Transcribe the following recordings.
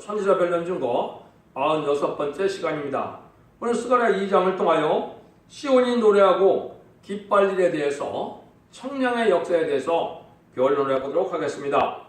선지자 변론 증거 96번째 시간입니다. 오늘 스가랴 2장을 통하여 시온이 노래하고 기뻐할 일에 대해서 청량의 역사에 대해서 변론해 보도록 하겠습니다.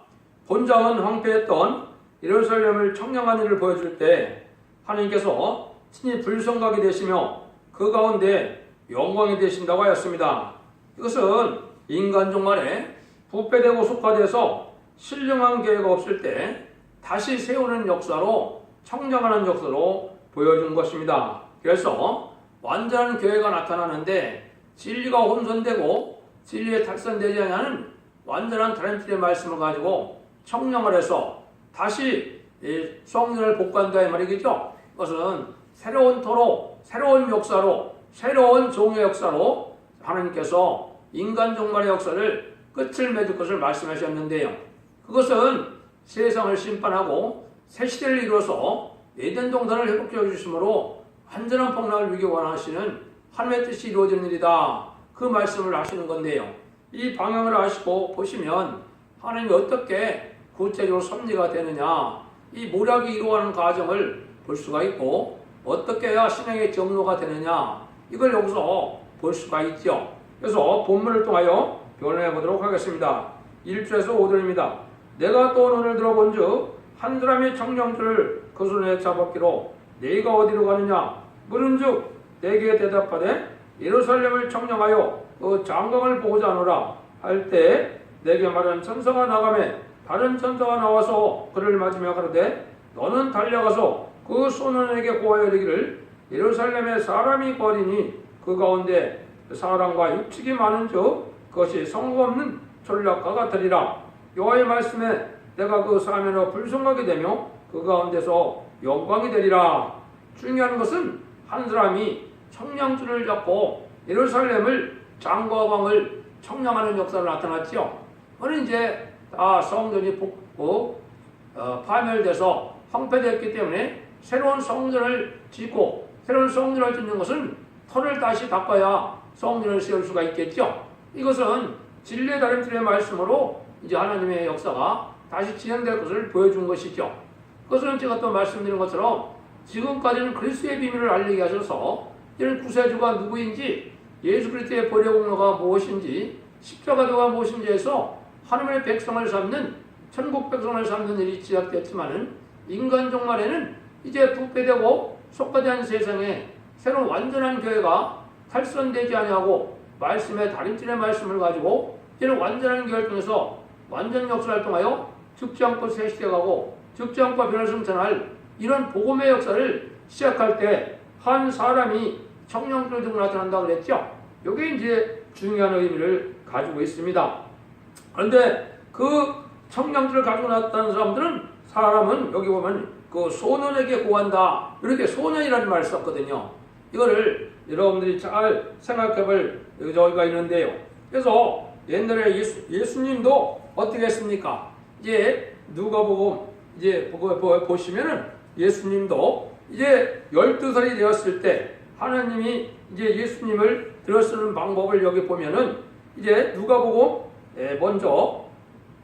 본장은 황폐했던 예루살렘을 청량한 일을 보여줄 때 하나님께서 친히 불성각이 되시며 그 가운데 영광이 되신다고 하였습니다. 이것은 인간 종말에 부패되고 속화돼서 신령한 계획가 없을 때 다시 세우는 역사로 청량하는 역사로 보여준 것입니다. 그래서 완전한 교회가 나타나는데 진리가 혼선되고 진리에 탈선되지 않는 완전한 다른질의 말씀을 가지고 청량을 해서 다시 성전을 복관다 이 말이겠죠. 그것은 새로운 토로, 새로운 역사로, 새로운 종의 역사로 하나님께서 인간 종말의 역사를 끝을 맺을 것을 말씀하셨는데요. 그것은 세상을 심판하고 새 시대를 이루어서 에덴 동산을 회복해 주심으로 완전한 폭락을 위기 원하시는 하나님의 뜻이 이루어지는 일이다. 그 말씀을 하시는 건데요. 이 방향을 아시고 보시면 하나님이 어떻게 구체적으로 섭리가 되느냐, 이 모략이 이루어가는 과정을 볼 수가 있고 어떻게 해야 신앙의 정로가 되느냐, 이걸 여기서 볼 수가 있죠. 그래서 본문을 통하여 변론해 보도록 하겠습니다. 1절에서 5절입니다. 내가 또 눈을 들어본즉 한 사람이 청령줄을 그 손에 잡았기로 네가 어디로 가느냐 물은즉 내게 대답하되 예루살렘을 청령하여 그 장강을 보고자 하노라 할 때 내게 말한 천사가 나가매 다른 천사가 나와서 그를 맞으며 가로되 너는 달려가서 그 소년에게 고하여 이르기를 예루살렘에 사람이 거리니 그 가운데 사람과 육축이 많은즉 그것이 성공 없는 전략과 같으리라. 여호와의 말씀에 내가 그 사면으로 불성하게 되며 그 가운데서 영광이 되리라. 중요한 것은 한 사람이 청량줄을 잡고 예루살렘을 장과 왕을 청량하는 역사로 나타났지요. 오늘 이제 다 성전이 파멸돼서 황폐되었기 때문에 새로운 성전을 짓고 새로운 성전을 짓는 것은 터를 다시 닦아야 성전을 세울 수가 있겠죠. 이것은 진리의 다림질의 말씀으로 이제 하나님의 역사가 다시 진행될 것을 보여준 것이죠. 그것은 제가 또 말씀드린 것처럼 지금까지는 그리스도의 비밀을 알리게 하셔서 이런 구세주가 누구인지 예수 그리스도의 보혈의 공로가 무엇인지 십자가도가 무엇인지 해서 하나님의 백성을 삼는 천국 백성을 삼는 일이 시작됐지만은 인간 종말에는 이제 부패되고 속화된 세상에 새로운 완전한 교회가 탈선되지 아니하고 말씀의 다림질의 말씀을 가지고 이제는 완전한 교회를 통해서 완전 역사를 통하여 죽지 않고 새 시대 가고 죽지 않고 변화를 승천할 이런 복음의 역사를 시작할 때 한 사람이 청령줄을 들고 나타난다고 그랬죠. 이게 이제 중요한 의미를 가지고 있습니다. 그런데 그 청령줄을 가지고 나타난 사람은 여기 보면 그 소년에게 고한다. 이렇게 소년이라는 말을 썼거든요. 이거를 여러분들이 잘 생각해 볼 여기가 있는데요. 그래서 옛날에 예수님도 어떻게 했습니까? 이제 누가복음 이제 보시면은 예수님도 이제 12살이 되었을 때 하나님이 이제 예수님을 들어쓰는 방법을 여기 보면은 이제 누가복음 먼저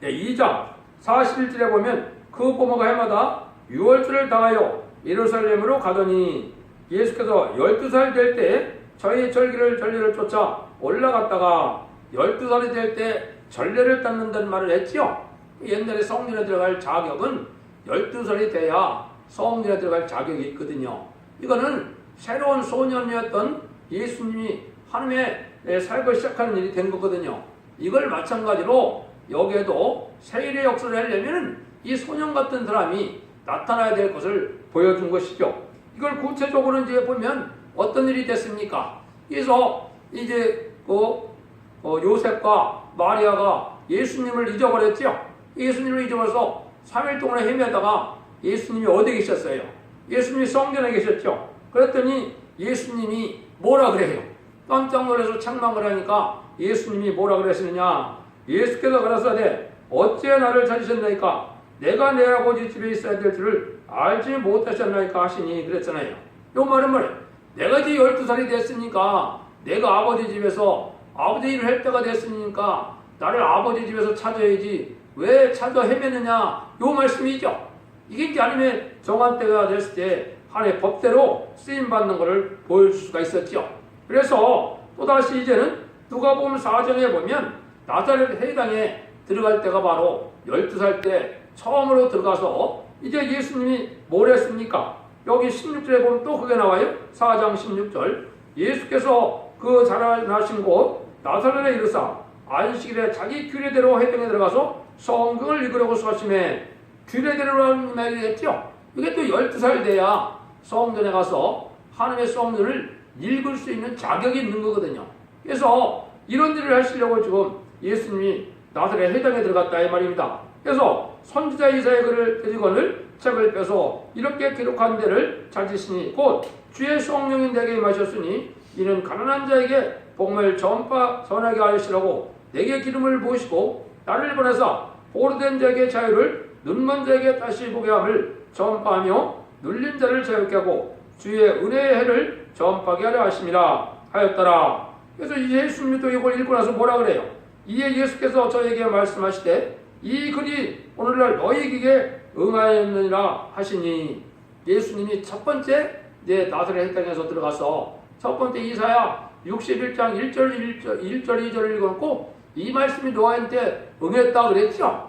2장 41절에 보면 그 고모가 해마다 유월절을 당하여 예루살렘으로 가더니 예수께서 12살 될 때 저희 전례를 쫓아 올라갔다가 12살이 될 때 전례를 닦는다는 말을 했지요. 옛날에 성전에 들어갈 자격은 12살이 돼야 성전에 들어갈 자격이 있거든요. 이거는 새로운 소년이었던 예수님이 하나님의 삶을 시작하는 일이 된 거거든요. 이걸 마찬가지로 여기에도 세일의 역사를 하려면 이 소년 같은 사람이 나타나야 될 것을 보여준 것이죠. 이걸 구체적으로 이제 보면 어떤 일이 됐습니까? 그래서 이제 요셉과 마리아가 예수님을 잊어버렸죠. 예수님을 잊어버려서 3일 동안 헤매다가 예수님이 어디 계셨어요? 예수님이 성전에 계셨죠. 그랬더니 예수님이 뭐라 그래요? 깜짝 놀라서 책망을 하니까 예수님이 뭐라 그랬느냐? 예수께서 가라사대 어찌 나를 찾으셨나이까? 내가 내 아버지 집에 있어야 될 줄을 알지 못하셨나이까 하시니 그랬잖아요. 요 말은 뭐예요? 내가 이제 12살이 됐으니까 내가 아버지 집에서 아버지 일을 할 때가 됐으니까 나를 아버지 집에서 찾아야지 왜 찾아 헤매느냐? 요 말씀이죠. 이게 이제 하나님의 정한 때가 됐을 때 하나님의 법대로 쓰임받는 것을 보여줄 수가 있었죠. 그래서 또다시 이제는 누가복음 4장에 보면 나사렛 회당에 들어갈 때가 바로 12살 때 처음으로 들어가서 이제 예수님이 뭘 했습니까? 여기 16절에 보면 또 그게 나와요. 4장 16절. 예수께서 그 자라나신 곳 나사렛에 이르사 안식일에 자기 규례대로 회당에 들어가서 성경을 읽으려고 수하심에 규례대로라는 말이 했죠. 이게 또 12살 돼야 성전에 가서 하나님의 성전을 읽을 수 있는 자격이 있는 거거든요. 그래서 이런 일을 하시려고 지금 예수님이 나사렛 회당에 들어갔다 이 말입니다. 그래서 선지자 이사야의 글을 드리거늘 책을 빼서 이렇게 기록한 데를 찾으시니 곧 주의 성령이 내게 임하셨으니 이는 가난한 자에게 복음을 전하게 하시라고 내게 기름을 부으시고 나를 보내사 보르된 자에게 자유를 눈먼 자에게 다시 보게 함을 전파하며 눌린 자를 자유케 하고 주의 은혜의 해를 전파하게 하려 하심이라 하였더라. 그래서 예수님이 또 이걸 읽고 나서 뭐라 그래요? 이에 예수께서 저에게 말씀하시되 이 글이 오늘날 너희에게 응하였느니라 하시니 예수님이 첫 번째 나사렛 회당에서 들어가서 첫 번째 이사야 61장 1절 2절을 읽었고 이 말씀이 너희한테 응했다 그랬죠.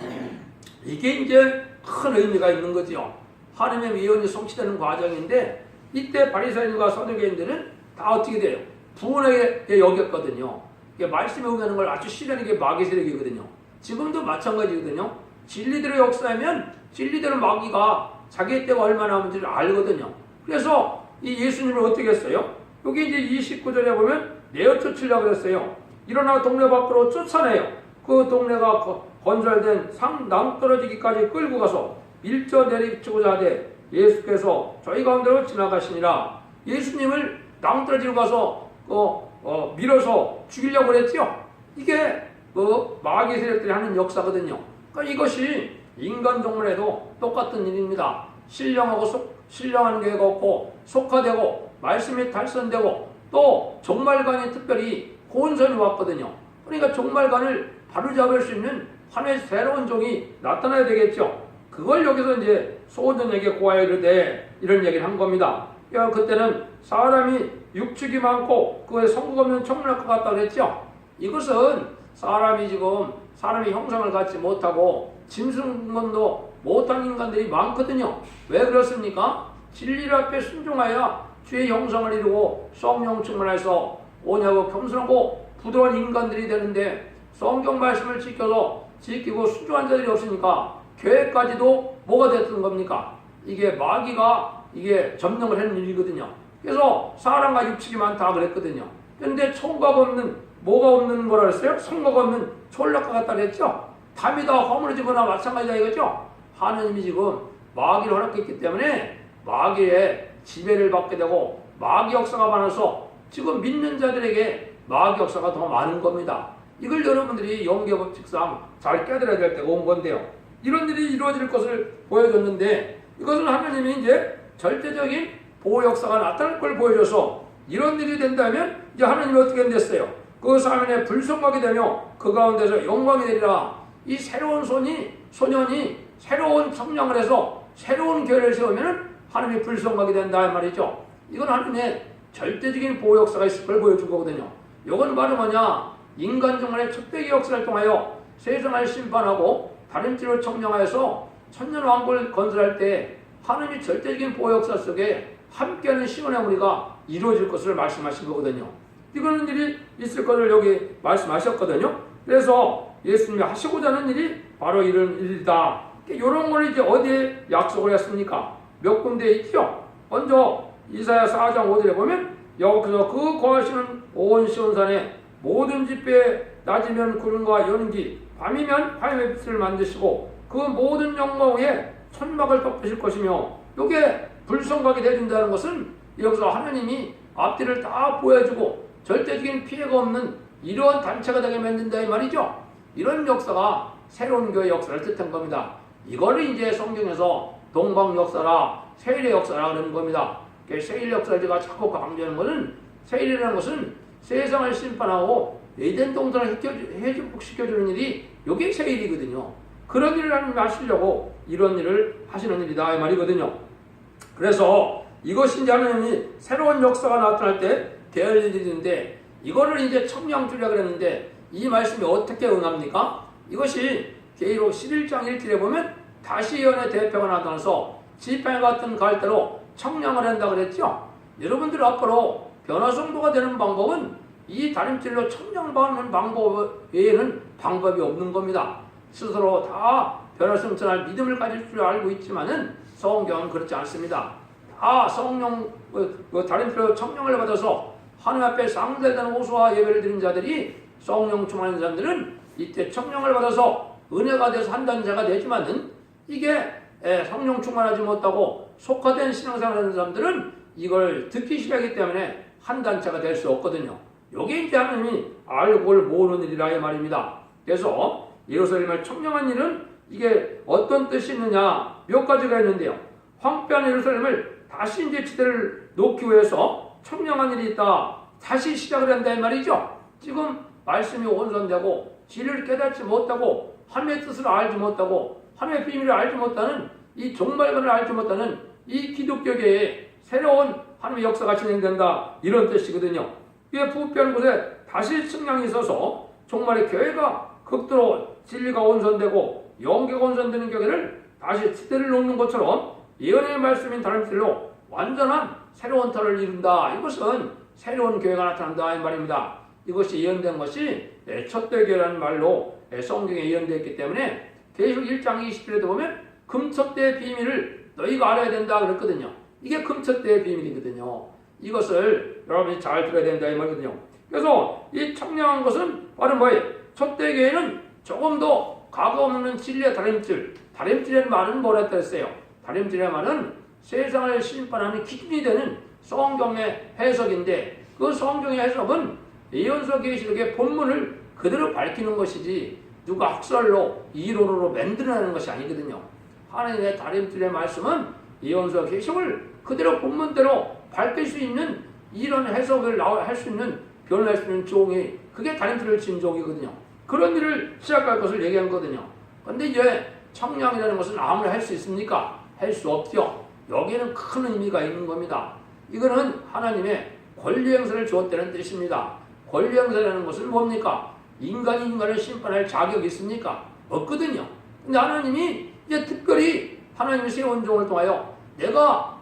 이게 이제 큰 의미가 있는 거죠. 하나님의 예언이 성취되는 과정인데 이때 바리새인과 서두개인들은 다 어떻게 돼요? 부원하게 여겼거든요. 말씀에 응하는 걸 아주 싫어하는 게 마귀 세력이거든요. 지금도 마찬가지거든요. 진리대로 역사하면 진리대로 마귀가 자기 때가 얼마나 남은지를 알거든요. 그래서 이 예수님을 어떻게 했어요? 여기 이제 29절에 보면 내어 쫓으려고 그랬어요. 일어나 동네 밖으로 쫓아내요. 그 동네가 건설된 낭떠러지기까지 끌고 가서 밀저 내리치고자 하되 예수께서 저희 가운데로 지나가시니라. 예수님을 낭떠러지로 가서 밀어서 죽이려고 그랬죠. 이게 마귀 세력들이 하는 역사거든요. 그러니까 이것이 인간 종문에도 똑같은 일입니다. 신령하는 교회가 없고 속화되고 말씀이 달성되고 또 종말관이 특별히 혼선이 왔거든요. 그러니까 종말관을 바로잡을 수 있는 하나의 새로운 종이 나타나야 되겠죠. 그걸 여기서 이제 소전에게 고하여 이르되 이런 얘기를 한 겁니다. 그때는 사람이 육축이 많고 그에 성국 없는 청문할 것 같다고 했죠. 이것은 사람이 형상을 갖지 못하고 짐승권도 못한 인간들이 많거든요. 왜 그렇습니까? 진리를 앞에 순종하여 주의 형상을 이루고 성령 충만해서 온유하고 겸손하고 부드러운 인간들이 되는데 성경 말씀을 지키고 순종한 자들이 없으니까 교회까지도 뭐가 됐던 겁니까? 이게 마귀가 점령을 하는 일이거든요. 그래서 사람과 육축이 많다 그랬거든요. 그런데 총각 없는 뭐가 없는 뭐라 그랬어요? 성각 없는 촌락과 같다 그랬죠. 담이 다 허물어지거나 마찬가지다 이거죠. 하느님이 지금 마귀를 허락했기 때문에 마귀의 지배를 받게 되고 마귀 역사가 많아서 지금 믿는 자들에게 마귀 역사가 더 많은 겁니다. 이걸 여러분들이 영계법칙상 잘 깨달아야 될 때가 온 건데요. 이런 일이 이루어질 것을 보여줬는데 이것은 하나님이 이제 절대적인 보호 역사가 나타날 걸 보여줘서 이런 일이 된다면 이제 하나님이 어떻게 됐어요? 그 사면에 불성하게 되며 그 가운데서 영광이 되리라. 이 새로운 소년이 새로운 성령을 해서 새로운 교회를 세우면 하나님이 불성하게 된다 이 말이죠. 이건 하나님의 절대적인 보호 역사가 있을 걸 보여준 거거든요. 이건 바로 뭐냐? 인간 종말의 척배기 역사를 통하여 세상을 심판하고 다른 띠로 청량하여서 천년 왕국을 건설할 때 하나님이 절대적인 보호 역사 속에 함께하는 시온의 무리가 이루어질 것을 말씀하신 거거든요. 이거는 일이 있을 것을 여기 말씀하셨거든요. 그래서 예수님이 하시고자 하는 일이 바로 이런 일이다. 이런 걸 이제 어디에 약속을 했습니까? 몇 군데에 있죠. 먼저 이사야 4장 5절에 보면 여기서 그 거하시는 온 시온산에 모든 집회에 낮이면 구름과 연기 밤이면 화염의 빛을 만드시고 그 모든 영광 위에 천막을 덮으실 것이며 이게 불성각이 되어준다는 것은 여기서 하나님이 앞뒤를 다 보여주고 절대적인 피해가 없는 이러한 단체가 되게 만든다 이 말이죠. 이런 역사가 새로운 교회 역사를 뜻한 겁니다. 이거를 이제 성경에서 동방 역사라 세일의 역사라 그러는 겁니다. 세일 역사를 제가 자꾸 강조하는 것은 세일이라는 것은 세상을 심판하고 에덴 동산을 회복시켜주는 일이 이게 세일이거든요. 그런 일을 하나님이 하시려고 이런 일을 하시는 일이다 이 말이거든요. 그래서 이것이 이제 하나님이 새로운 역사가 나타날 때 될 일인데 이거를 이제 청량주라 그랬는데 이 말씀이 어떻게 응합니까? 이것이 계시록 11장 1절에 보면 다시 예언의 대표가 나타나서 지팡이 같은 갈대로 청량을 한다 그랬죠. 여러분들 앞으로 변화성도가 되는 방법은 이 다림질로 청량받는 방법 외에는 방법이 없는 겁니다. 스스로 다 변화성천할 믿음을 가질 줄 알고 있지만은 성경은 그렇지 않습니다. 다 성령 다림질로 청량을 받아서 하나님 앞에 상달된 호소와 예배를 드린 자들이 성령 충만한 사람들은 이때 청량을 받아서 은혜가 돼서 한다는 자가 되지만은 이게 성령 충만하지 못하고 속화된 신앙생활을 하는 사람들은 이걸 듣기 싫어하기 때문에 한단체가 될 수 없거든요. 여기 이제 하나님이 알고 모으는 일이라 이 말입니다. 그래서 예루살렘을 청량한 일은 이게 어떤 뜻이 있느냐 몇 가지가 있는데요. 황폐한 예루살렘을 다시 이제 지대를 놓기 위해서 청량한 일이 있다. 다시 시작을 한다 이 말이죠. 지금 말씀이 온전되고 진리를 깨닫지 못하고 하나님의 뜻을 알지 못하고 하나님의 비밀을 알지 못하는 이 종말론을 알지 못하는 이 기독교계에 새로운 하나님의 역사가 진행된다 이런 뜻이거든요. 이게 부패한 곳에 다시 측량이 있어서 종말의 교회가 극도로 진리가 온전되고 영계가 온전되는 교회를 다시 지대를 놓는 것처럼 예언의 말씀인 다림질로 완전한 새로운 터를 이룬다. 이것은 새로운 교회가 나타난다 이 말입니다. 이것이 예언된 것이 첫대 교회라는 말로 성경에 예언되어 있기 때문에 계시록 1장 20절에도 보면 금첫대의 비밀을 너희가 알아야 된다 그랬거든요. 이게 금첫대의 비밀이거든요. 이것을 여러분이 잘 들어야 된다 이 말이거든요. 그래서 이 청량한 것은 바로 뭐예요? 첫대 교회는 조금 더 가감 없는 진리의 다림질. 다림질의 말은 뭐라 했어요? 다림질의 말은 세상을 심판하는 기준이 되는 성경의 해석인데 그 성경의 해석은 예언서 계시록의 본문을 그대로 밝히는 것이지 누가 학설로 이론으로 만들어내는 것이 아니거든요. 하나님의 다림질의 말씀은 예언서 계시록을 그대로 본문대로 밝힐 수 있는 이런 해석을 할 수 있는 변호할 수 있는 종이 그게 다림질을 진 종이거든요. 그런 일을 시작할 것을 얘기한 거거든요. 그런데 이제 청량이라는 것은 아무나 할 수 있습니까? 할 수 없죠. 여기에는 큰 의미가 있는 겁니다. 이거는 하나님의 권리 행사를 주었다는 뜻입니다. 권리 행사라는 것은 뭡니까? 인간이 인간을 심판할 자격이 있습니까? 없거든요. 근데 하나님이 이제 특별히 하나님의 세운 종을 통하여 내가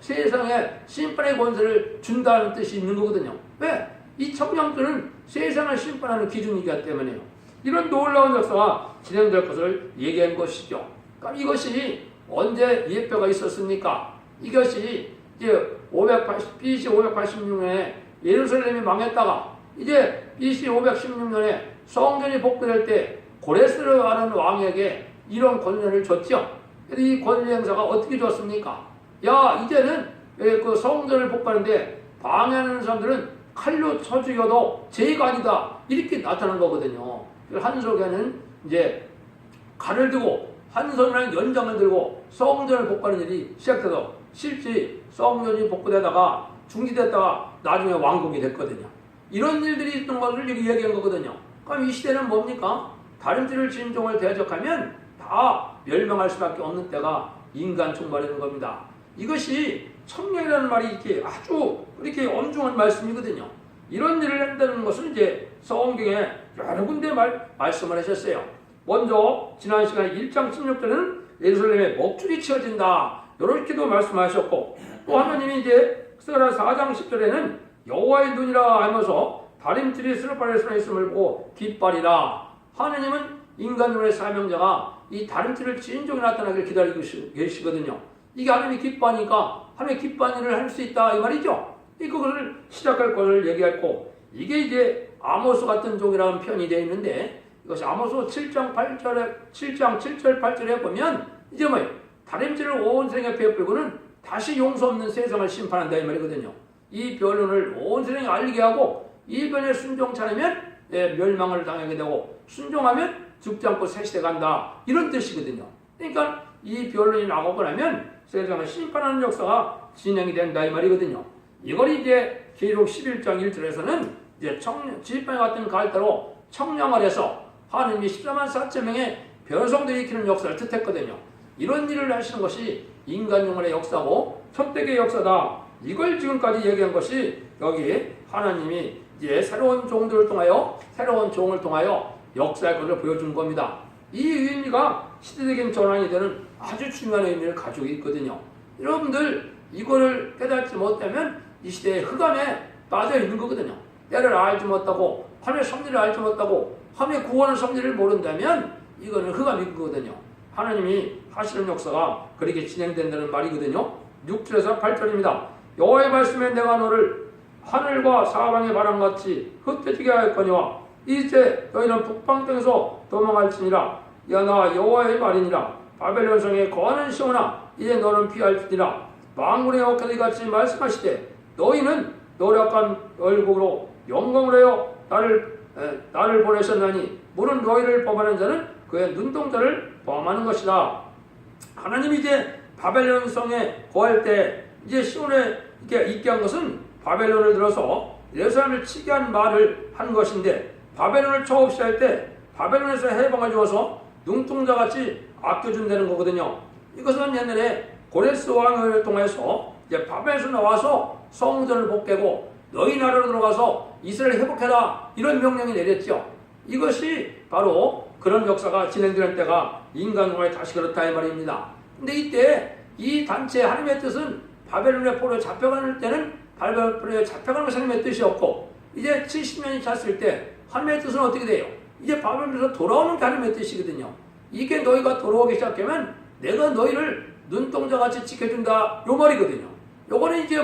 세상에 심판의 권세를 준다는 뜻이 있는 거거든요. 왜? 이 청량주는 세상을 심판하는 기준이기 때문에요. 이런 놀라운 역사가 진행될 것을 얘기한 것이죠. 그럼 이것이 언제 예표가 있었습니까? 이것이 이제 BC 586년에 예루살렘이 망했다가 이제 BC 516년에 성전이 복구될 때 고레스라는 왕에게 이런 권한을 줬죠. 이 권리 행사가 어떻게 줬습니까? 야, 이제는 그 성전을 복구하는데 방해하는 사람들은 칼로 쳐 죽여도 죄가 아니다. 이렇게 나타난 거거든요. 한 속에는 이제 칼을 들고 한 손에는 연장을 들고 성전을 복구하는 일이 시작돼서 실제 성전이 복구되다가 중지됐다가 나중에 완공이 됐거든요. 이런 일들이 있던 것을 얘기한 거거든요. 그럼 이 시대는 뭡니까? 다림질을 진 종을 대적하면 다 멸망할 수밖에 없는 때가 인간 종말이라는 겁니다. 이것이 청량이라는 말이 이렇게 아주 이렇게 엄중한 말씀이거든요. 이런 일을 한다는 것은 이제 성경에 여러 군데 말씀을 하셨어요. 먼저 지난 시간에 1장 16절에는 예루살렘에 먹줄이 치어진다. 이렇게도 말씀하셨고 또 하나님이 이제 스가랴 4장 10절에는 여호와의 눈이라 하면서 다림질이 스르파의 손에 있음을 보고 기뻐하리라. 하나님은 인간들의 사명자가 이 다림질을 진 종이 나타나길 기다리고 계시거든요. 이게 하나님이 기뻐하니까 하나님이 기뻐하는 일을 할 수 있다 이 말이죠. 그것을 시작할 것을 얘기했고 이게 이제 아모스 같은 종이라는 표현이 되어 있는데 이것이 아모스 7장 7절 8절에 보면 이제 뭐예요? 다림질을 온 세상에 베풀고는 다시 용서 없는 세상을 심판한다 이 말이거든요. 이 변론을 온 세상에 알리게 하고 이 변에 순종치 않으면 멸망을 당하게 되고 순종하면 죽지 않고 새 시대 간다 이런 뜻이거든요. 그러니까 이 변론이 나오고 나면 세상을 심판하는 역사가 진행이 된다 이 말이거든요. 이걸 이제 계시록 11장 1절에서는 이제 지팡이 같은 갈대로 청량을 해서 하나님이 14만 4천 명의 변성들이 일으키는 역사를 뜻했거든요. 이런 일을 하시는 것이 인간 영혼의 역사고 첫대의 역사다. 이걸 지금까지 얘기한 것이 여기 하나님이 이제 새로운 종들을 통하여 새로운 종을 통하여 역사의 것을 보여준 겁니다. 이 의미가 시대적인 전환이 되는 아주 중요한 의미를 가지고 있거든요. 여러분들 이거를 깨닫지 못하면 이 시대의 흑암에 빠져 있는 거거든요. 때를 알지 못하고 하나님의 섭리를 알지 못하고 하나님의 구원의 섭리를 모른다면 이거는 흑암인 거거든요. 하나님이 하시는 역사가 그렇게 진행된다는 말이거든요. 6절에서 8절입니다. 여호와의 말씀에 내가 너를 하늘과 사방의 바람같이 흩어지게 하였거니와 이제 너희는 북방 땅에서 도망할지니라. 나 여호와의 말이니라. 바벨론 성에 거하는 시온아 이제 너는 피할지니라. 만군의 여호와께서 같이 말씀하시되 너희는 노력한 얼굴로 영광을 하여 나를 보내셨나니 물은 너희를 범하는 자는 그의 눈동자를 범하는 것이다. 하나님이 이제 바벨론 성에 거할 때 이제 시온에 이렇게 있게 한 것은 바벨론을 들어서 예루살렘을 치게 한 말을 한 것인데 바벨론을 처없이할 때 바벨론에서 해방을 주어서 눈동자같이 아껴준다는 거거든요. 이것은 옛날에 고레스 왕을 통해서 이제 바벨에서 나와서 성전을 복개고 너희 나라로 들어가서 이스라엘을 회복해라 이런 명령이 내렸죠. 이것이 바로 그런 역사가 진행되는 때가 인간공에 다시 그렇다 이 말입니다. 근데 이때 이 단체 하나님의 뜻은 바벨론의 포로에 잡혀가는 때는 바벨론에 잡혀가는 것이 하나님의 뜻이었고 이제 70년이 찼을 때 하나님의 뜻은 어떻게 돼요? 이제 바벨론에서 돌아오는 게 하나님의 뜻이거든요. 이게 너희가 돌아오기 시작하면 내가 너희를 눈동자같이 지켜준다 요 말이거든요. 요거는 이제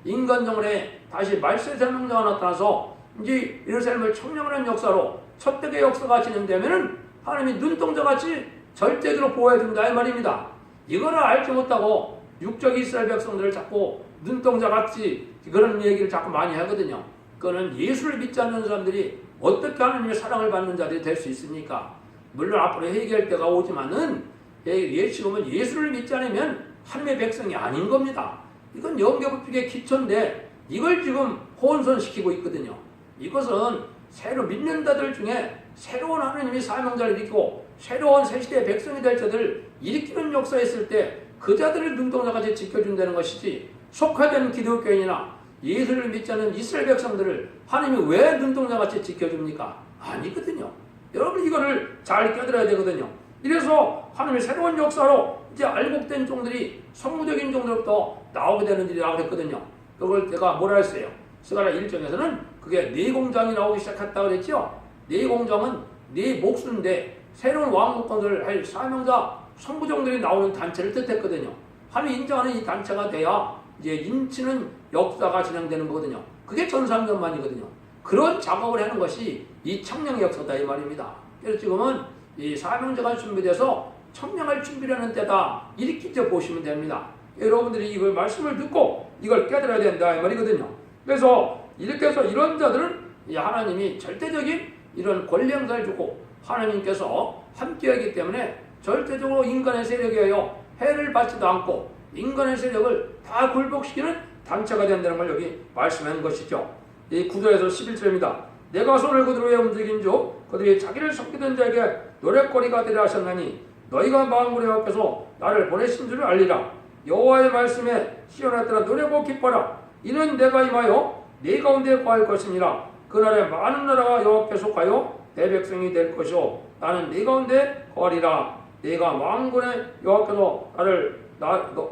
인간 정원에 다시 말세의 생명자가 나타나서 이제 예루살렘을 청량하는 역사로 첫대의 역사가 진행되면은 하나님이 눈동자같이 절대적으로 보호해준다 이 말입니다. 이거를 알지 못하고 육적 이스라엘 백성들을 자꾸 눈동자같이 그런 얘기를 자꾸 많이 하거든요. 그거는 예수를 믿지 않는 사람들이 어떻게 하나님의 사랑을 받는 자들이 될 수 있습니까? 물론 앞으로 회개할 때가 오지만은 지금은 예수를 믿지 않으면 하나님의 백성이 아닌 겁니다. 이건 영계법칙의 기초인데 이걸 지금 혼선시키고 있거든요. 이것은 새로 믿는 자들 중에 새로운 하나님이 사명자를 일으키고 새로운 새시대의 백성이 될 자들을 일으키는 역사에 있을 때 그 자들을 눈동자같이 지켜준다는 것이지 속화된 기독교인이나 예수를 믿지 않는 이스라엘 백성들을 하나님이 왜 눈동자같이 지켜줍니까? 아니거든요. 여러분 이거를 잘 깨달아야 되거든요. 이래서 하나님의 새로운 역사로 이제 알곡된 종들이 성무적인 종들부터 나오게 되는 일이라고 그랬거든요. 그걸 제가 뭐라 했어요? 스가랴 1장에서는 그게 네 공장이 나오기 시작했다고 그랬죠. 네 공장은 네 목수인데 새로운 왕국권을 할 사명자 성부종들이 나오는 단체를 뜻했거든요. 하나님 인정하는 이 단체가 돼야 이제 인치는 역사가 진행되는 거거든요. 그게 전상전만이거든요. 그런 작업을 하는 것이 이 청량의 역사다 이 말입니다. 그래서 지금은 이 사명자가 준비돼서 청량할 준비를 하는 때다 이렇게 보시면 됩니다. 여러분들이 이걸 말씀을 듣고 이걸 깨달아야 된다 이 말이거든요. 그래서 이렇게 해서 이런 자들은 하나님이 절대적인 이런 권리 행사를 주고 하나님께서 함께하기 때문에 절대적으로 인간의 세력이에요. 해를 받지도 않고 인간의 세력을 다 굴복시키는 단체가 된다는 걸 여기 말씀한 것이죠. 이 9절에서 11절입니다. 내가 손을 그들에게 움직인 주 그들이 자기를 섬기던 자에게 노랫거리가 되려 하셨나니 너희가 마음으로 여호와께서 나를 보내신 줄을 알리라. 여호와의 말씀에 시온에 따라 노래고 기뻐라. 이는 내가 임하여 네 가운데 거할 것이니라. 그날에 많은 나라가 여호와께 속하여 내 백성이 될 것이요 나는 네 가운데 거하리라. 내가 만군의 여호와께서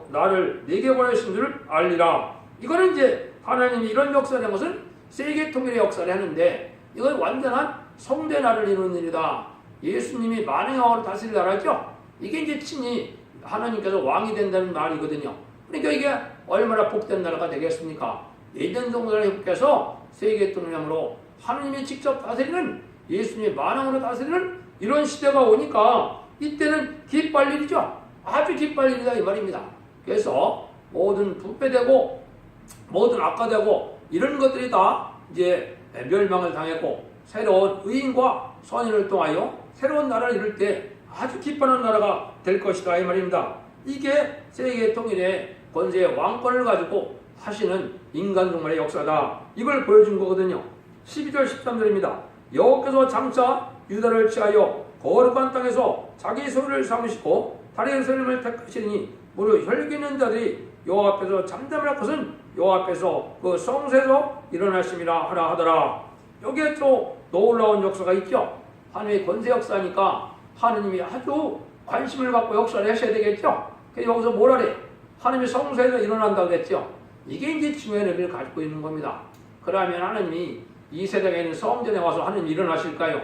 나를 네게 보내신 줄을 알리라. 이거는 이제 하나님이 이런 역사를 한 것은 세계 통일의 역사를 하는데 이건 완전한 성대 나라를 이루는 일이다. 예수님이 만왕의 왕으로 다스릴 나라죠. 이게 이제 친히 하나님께서 왕이 된다는 말이거든요. 그러니까 이게 얼마나 복된 나라가 되겠습니까? 예전 정도를 회복해서 세계 통일함으로 하나님이 직접 다스리는 예수님이 만왕으로 다스리는 이런 시대가 오니까 이때는 기뻐할 일이죠. 아주 기뻐할 일이다 이 말입니다. 그래서 모든 부패되고 모든 악화되고 이런 것들이 다 이제 멸망을 당했고 새로운 의인과 선인을 통하여 새로운 나라를 이룰 때 아주 기뻐하는 나라가 될 것이다 이 말입니다. 이게 세계 통일의 권세의 왕권을 가지고 하시는 인간 종말의 역사다. 이걸 보여준 거거든요. 12절 13절입니다. 여호와께서 장차 유다를 취하여 거룩한 땅에서 자기 소유를 삼으시고 다른 세림을 택하시니 무릇 혈기 있는 자들이 여호와 앞에서 잠잠할 것은 여호와 앞에서 그 성소에서 일어나심이라 하라 하더라. 여기에 또 놀라운 역사가 있죠. 하나님의 권세 역사니까 하느님이 아주 관심을 갖고 역사를 하셔야 되겠죠. 그래서 여기서 뭐라 그래? 하나님의 성소에서 일어난다고 그랬죠. 이게 이제 중요한 의미를 가지고 있는 겁니다. 그러면 하나님이 이 세상에 있는 성전에 와서 하나님이 일어나실까요?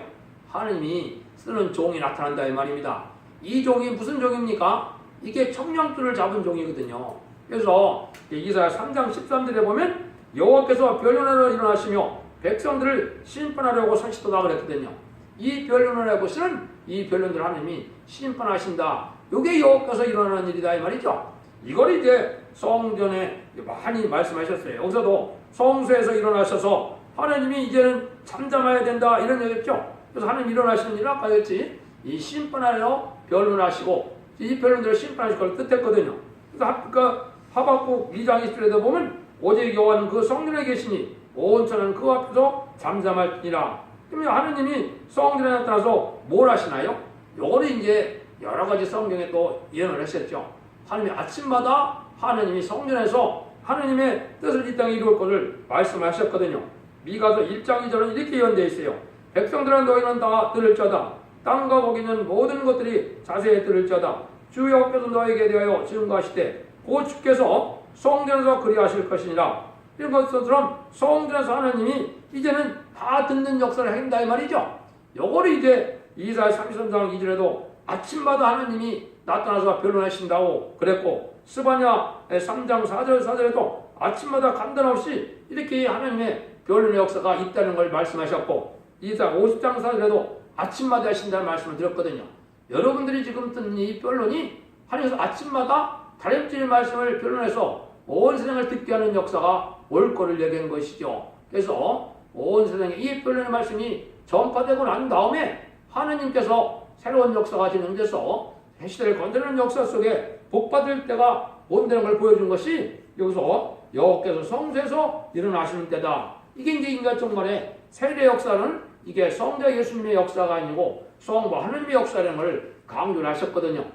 하나님이 쓰는 종이 나타난다 이 말입니다. 이 종이 무슨 종입니까? 이게 청량줄을 잡은 종이거든요. 그래서 이사야 3장 13절에 보면 여호와께서 변론하러 일어나시며 백성들을 심판하려고 서시도다 그랬거든요. 이 변론을 해보시는 이 변론들 하나님이 심판하신다. 이게 여호와께서 일어나는 일이다 이 말이죠. 이걸 이제 성전에 많이 말씀하셨어요. 여기서도 성소에서 일어나셔서 하나님이 이제는 잠잠해야 된다 이런 얘기였죠. 그래서 하나님 일어나시는 일을 아까 했지. 이 심판하러 변론하시고 이 변론들을 심판하실 걸 뜻했거든요. 그러니까 하박국 2장 20절에도 보면 오직 여호와는 그 성전에 계시니 온 천하는 그 앞에서 잠잠할지니라. 그러면 하느님이 성전에 나타나서 뭘 하시나요? 요거를 이제 여러 가지 성경에 또 예언을 하셨죠. 하나님이 아침마다 하느님이 성전에서 하느님의 뜻을 이 땅에 이루을 것을 말씀하셨거든요. 미가서 1장 2절은 이렇게 예언되어 있어요. 백성들아 너희는 다 들을 자다. 땅과 거기 있는 모든 것들이 자세히 들을 자다. 주 여호와께서 너에게 대하여 증거하시되 곧 주께서 성전에서 그리하실 것이니라. 이런 것처럼 성전에서 하나님이 이제는 다 듣는 역사를 한다 이 말이죠. 요거를 이제 이사야 33장 2절에도 아침마다 하나님이 나타나서 변론하신다고 그랬고 스바냐 3장 4절에도 아침마다 간단 없이 이렇게 하나님의 변론의 역사가 있다는 걸 말씀하셨고 이사야 50장 4절에도 아침마다 하신다는 말씀을 드렸거든요. 여러분들이 지금 듣는 이 변론이 하나님께서 아침마다 다림질 말씀을 변론해서 온 세상을 듣게 하는 역사가 올 거를 얘기한 것이죠. 그래서 온 세상에 이 변론의 말씀이 전파되고 난 다음에 하느님께서 새로운 역사가 진행돼서 시대를 건드리는 역사 속에 복받을 때가 온다는 걸 보여준 것이 여기서 여호와께서 성소에서 일어나시는 때다. 이게 이제 인간정말의 세례 역사는 이게 성자 예수님의 역사가 아니고 성부 하느님의 역사라는 걸 강조를 하셨거든요.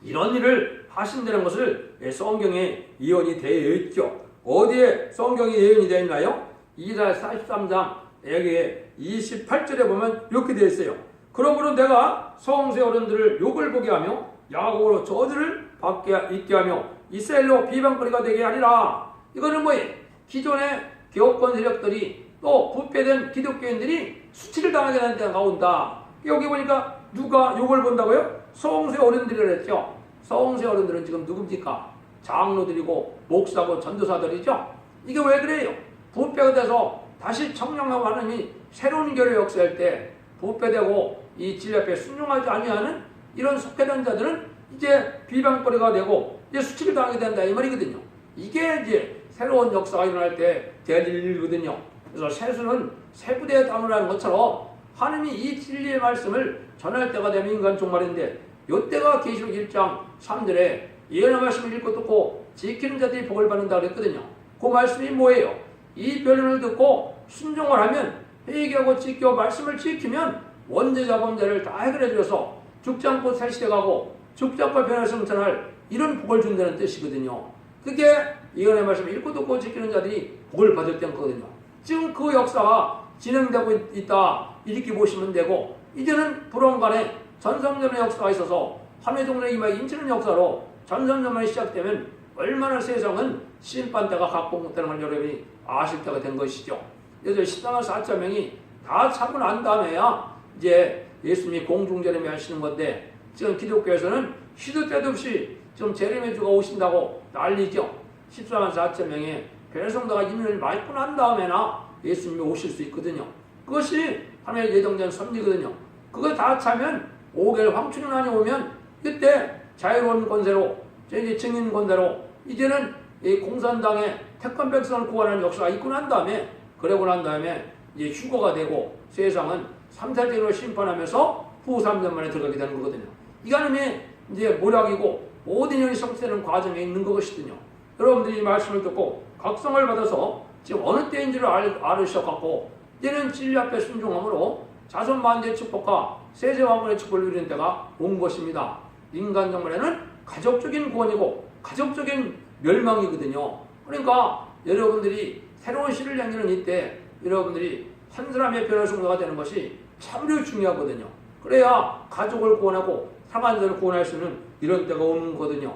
이런 일을 하신다는 것을 성경에 예언이 되어 있죠. 어디에 성경에 예언이 되어 있나요? 이사야 43장 여기에 28절에 보면 이렇게 되어 있어요. 그러므로 내가 성세 어른들을 욕을 보게 하며 야곱으로 저주를 받게 있게 하며 이스라엘로 비방거리가 되게 하리라. 이거는 뭐예요? 기존의 교권 세력들이 또 부패된 기독교인들이 수치를 당하게 되는 때가 온다. 여기 보니까 누가 욕을 본다고요? 성세 어른들이라 그랬죠. 성세 어른들은 지금 누굽니까? 장로들이고 목사고 전도사들이죠. 이게 왜 그래요? 부패가 돼서 다시 청량하고 하느님이 새로운 교회 역사할 때 부패되고 이 진리 앞에 순종하지 아니하는 이런 속회된 자들은 이제 비방거리가 되고 이제 수치를 당하게 된다 이 말이거든요. 이게 이제 새로운 역사가 일어날 때 될 일이거든요. 그래서 세수는 세부대에 담으라는 것처럼 하느님이 이 진리의 말씀을 전할 때가 되면 인간 종말인데 이때가 계시록 1장 3절에 예언의 말씀을 읽고 듣고 지키는 자들이 복을 받는다 그랬거든요. 그 말씀이 뭐예요? 이 변론을 듣고 순종을 하면 회개하고 지켜 말씀을 지키면 원죄자 범죄를 다 해결해 줘서 죽지 않고 새 시대 가고 죽지 않고 변화를 성천할 이런 복을 준다는 뜻이거든요. 그게 예언의 말씀을 읽고 듣고 지키는 자들이 복을 받을 때인 거거든요. 지금 그 역사가 진행되고 있다 이렇게 보시면 되고 이제는 불원간에 전성전의 역사가 있어서 한회종의 이마에 인치는 역사로 전성전만이 시작되면 얼마나 세상은 심판대가 각공되는 걸 여러분이 아실 때가 된 것이죠. 그래서 십상한 4천명이 다 차고 난 다음에야 이제 예수님이 공중재림을 하시는 건데 지금 기독교에서는 시도 때도 없이 지금 재림의 주가 오신다고 난리죠. 14만 4천 명의 배성도가 인을 맞고 난 다음에나 예수님이 오실 수 있거든요. 그것이 하나님의 예정된 섭리거든요. 그거 다 차면 5개월 황춘년이 오면 그때 자유로운 권세로 이제 증인 권세로 이제는 이 공산당의 택한 백성을 구원하는 역사가 있고 난 다음에 그러고 난 다음에 이제 휴거가 되고 세상은 3살제로 심판하면서 후 3년 만에 들어가게 되는 거거든요. 이 하나님의 이제 모략이고 모든 일이 성취되는 과정에 있는 것이거든요. 여러분들이 이 말씀을 듣고 각성을 받아서 지금 어느 때인지를 알으셔갖고 이제는 진리 앞에 순종함으로 자손 만대의 축복과 세제 왕권의 축복을 누리는 때가 온 것입니다. 인간 정말에는 가족적인 구원이고 가족적인 멸망이거든요. 그러니까 여러분들이 새로운 시를 향하는 이때 여러분들이 한 사람의 변화 성도가 되는 것이 참으로 중요하거든요. 그래야 가족을 구원하고 상한 자를 구원할 수 있는 이런 때가 오는 거거든요.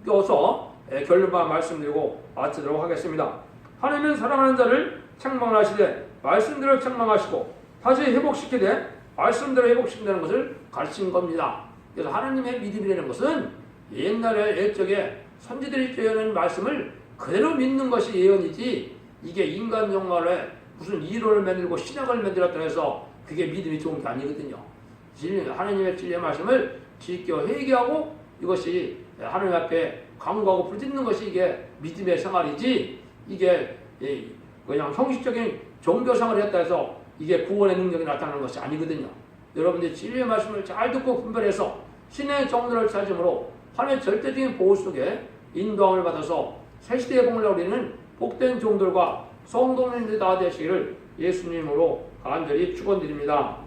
어서 결론만 말씀드리고 마치도록 하겠습니다. 하나님은 사랑하는 자를 책망하시되 말씀대로 책망하시고 다시 회복시키되 말씀대로 회복시킨다는 것을 가르친 겁니다. 그래서 하나님의 믿음이라는 것은 옛날에 옛적에 선지들이 깨어낸 말씀을 그대로 믿는 것이 예언이지, 이게 인간 정말에 무슨 이론을 만들고 신학을 만들었다 해서 그게 믿음이 좋은 게 아니거든요. 하나님의 진리의 말씀을 지켜 회개하고 이것이 하나님 앞에 간구하고 부르짖는 것이 이게 믿음의 생활이지, 이게 그냥 형식적인 종교생활을 했다 해서 이게 구원의 능력이 나타나는 것이 아니거든요. 여러분들이 진리의 말씀을 잘 듣고 분별해서 신의 정도를 찾음으로 하나님의 절대적인 보호 속에 인도함을 받아서 새시대의 복을 누리는 복된 종들과 성도님들이 다 되시기를 예수님으로 간절히 축원드립니다.